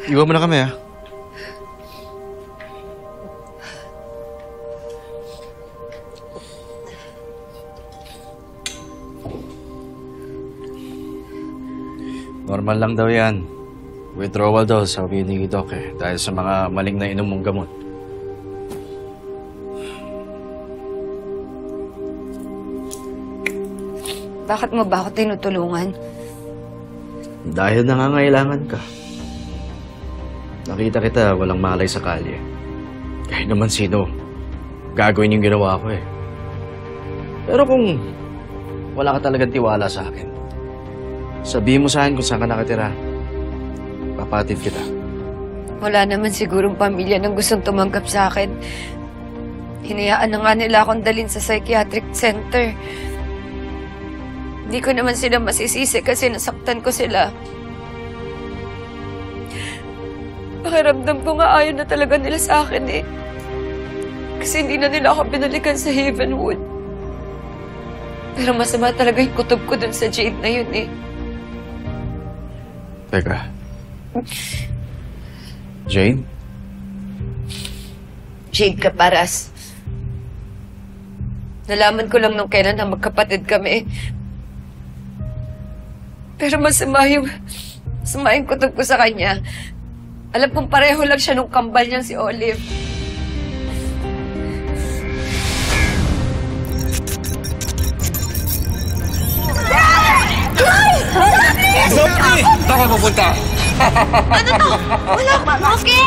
Iwan mo na kami, ha? Normal lang daw yan. Withdrawal daw, sabi ni Doc dahil sa mga maling na inom mong gamot. Bakit mo ba ako tinutulungan? Dahil nangangailangan ka. Nakita kita, walang malay sa kalye. Kahit naman sino, gagawin yung ginawa ko Pero kung wala ka talagang tiwala sa akin, sabihin mo sa akin kung saan ka nakatira. Papatid kita. Wala naman sigurong pamilya nang gustong tumanggap sa akin. Hinayaan na nga nila akong dalhin sa psychiatric center. Hindi ko naman sila masisisi kasi nasaktan ko sila. Pakiramdam ko nga ayaw na talaga nila sa akin Kasi hindi na nila ako binalikan sa Havenwood. Pero masama talaga yung kutob ko dun sa Jade na yun Teka. Jade? Jade Caparas. Nalaman ko lang nung kailan na magkapatid kami. Pero masama yung kutob ko sa kanya. Alam kong pareho lang siya nung kambal niyang si Olive. Zombie! Saan ka pupunta? Ano to? Wala pa! Okay!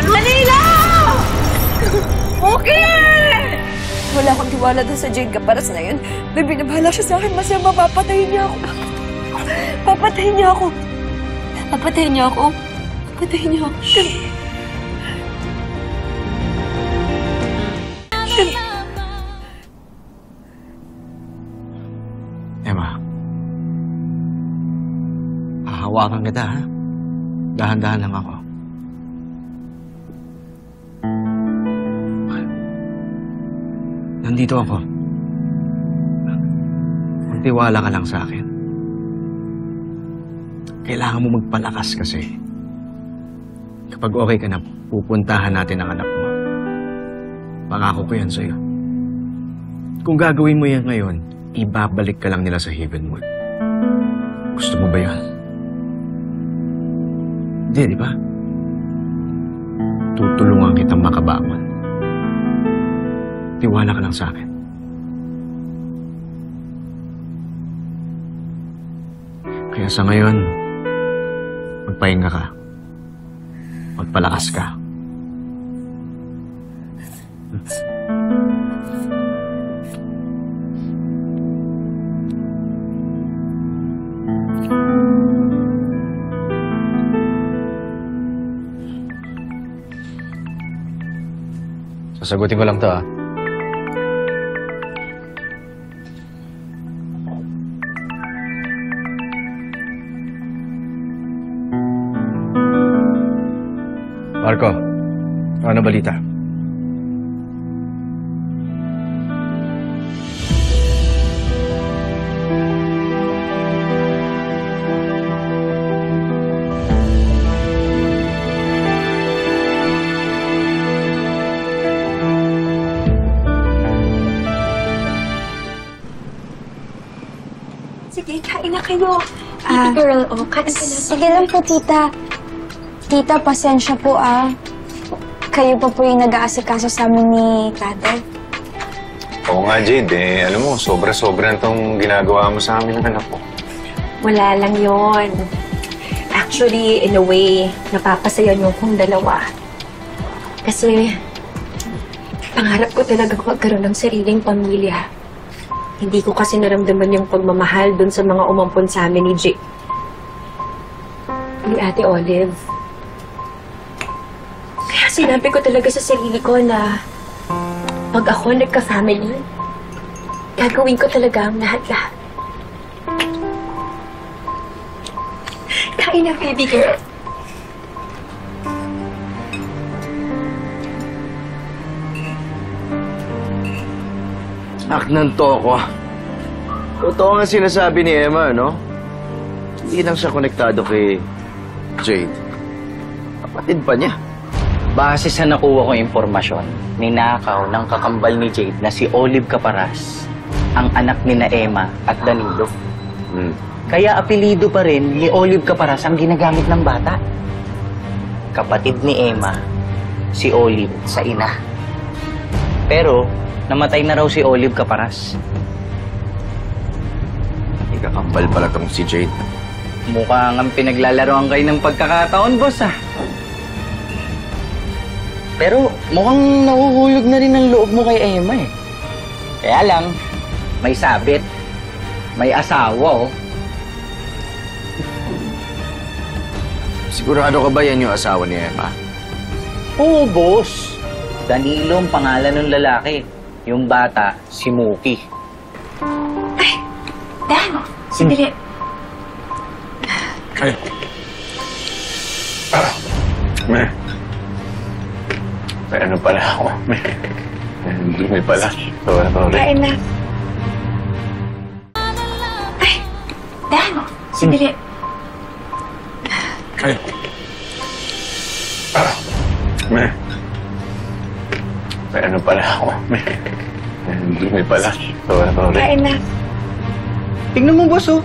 Manila! Okay! Wala akong tiwala dun sa Jade Caparas na yun. May binabahala siya sa akin. Masaya mapapatayin niya ako. Papatayin niya ako. Papatayin niya ako. Papatayin niya ako. Emma. Hahawakan kita, ha? Dahan-dahan lang ako. Nandito ako. Magtiwala ka lang sa akin. Kailangan mo magpalakas kasi. Kapag okay ka na, pupuntahan natin ang anak mo. Pangako ko yan sa'yo. Kung gagawin mo yan ngayon, ibabalik ka lang nila sa Havenwood. Gusto mo ba yan? Hindi, di ba? Tutulungan kitang makabangon. Tiwala ka lang sa akin. Kaya sa ngayon, magpahinga ka. Magpalakas ka. Sasagutin ko lang to, ha? Marco, ano balita? Sige, kain na kayo. Girl, kain ka na. Sige lang po, tita. Tita, pasensya po Kayo pa po yung nag-aasikaso sa amin ni tatay. Oo nga, Jade. Alam mo, sobra-sobra itong ginagawa mo sa amin ng anak ko. Wala lang yon. Actually, in a way, napapasaya niyo kong dalawa. Kasi, pangarap ko talaga magkaroon ng sariling pamilya. Hindi ko kasi naramdaman yung pagmamahal dun sa mga umampon sa amin ni Jake. Ni Ate Olive. Kaya sinabi ko talaga sa sarili ko na pag ako nagka-family, gagawin ko talaga ang lahat-lahat. Kain na, baby girl. Aknan to ako. Totoo nga sinasabi ni Emma, no? Hindi lang siya konektado kay Jade. Kapatid pa niya. Base sa nakuha kong impormasyon, ninakaw ng kakambal ni Jade na si Olive Caparas, ang anak ni na Emma at Danilo. Kaya apelido pa rin ni Olive Caparas ang ginagamit ng bata. Kapatid ni Emma, si Olive sa ina. Pero, namatay na raw si Olive Caparas. Ikakambal pala tong si Jade. Mukhang ang pinaglalaroan kayo ng pagkakataon, boss, ah. Pero mukhang nahuhulog na rin ang loob mo kay Emma, eh. Kaya lang, may sabit, may asawa, oh. Sigurado ka ba yan yung asawa ni Emma? Oo, boss. Danilo ang pangalan ng lalaki. Yung bata, si Mookie. Dan, sandali. Ay. May ano pala ako. May pala. Sorry. Kain na. Ay, Dan, sandali. Ay. May ano pala ako. May pala. Sorry. Kain na. Tingnan mo, boss, oh.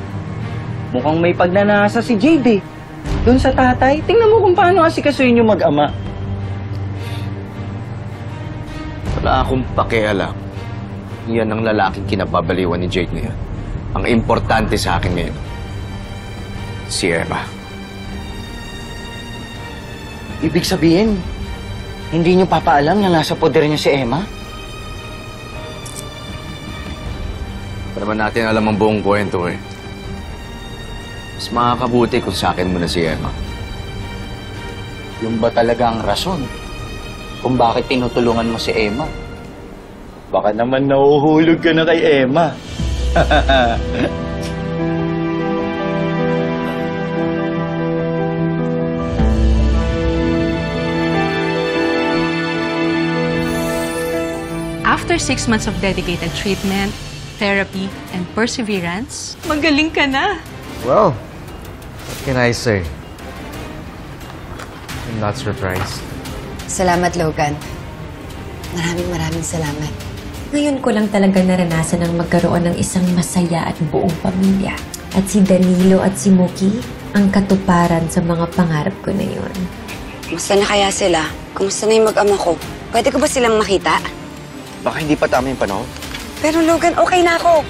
Mukhang may pagnanasa si Jade, eh. Doon sa tatay, tingnan mo kung paano asikasuhin yung mag-ama. Wala akong pakialam. Yan ang lalaking kinababaliwan ni Jade ngayon. Ang importante sa akin ngayon, si Emma. Ibig sabihin, hindi niyo papaalam na nasa poder niya si Emma? Para naman natin alam ang buong kwento, eh. Mas makakabuti kung sa akin muna si Emma. Yung ba talaga ang rason kung bakit tinutulungan mo si Emma? Baka naman nahuhulog ka na kay Emma. After 6 months of dedicated treatment, therapy, and perseverance, magaling ka na. Well, what can I say? I'm not surprised. Salamat, Logan. Maraming salamat. Ngayon ko lang talaga naranasan ang magkaroon ng isang masaya at buong pamilya. At si Danilo at si Mookie ang katuparan sa mga pangarap ko na yun. Kumusta na kaya sila? Kumusta na yung mag-ama ko? Pwede ko ba silang makita? Baka hindi pa tama yung panahon. Pero Logan, okay na ako.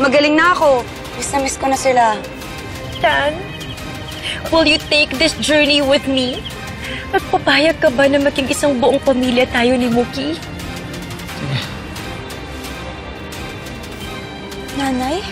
Magaling na ako. Miss na miss ko na sila. Dan, will you take this journey with me? At papayag ka ba na maging isang buong pamilya tayo ni Mookie? Nanay?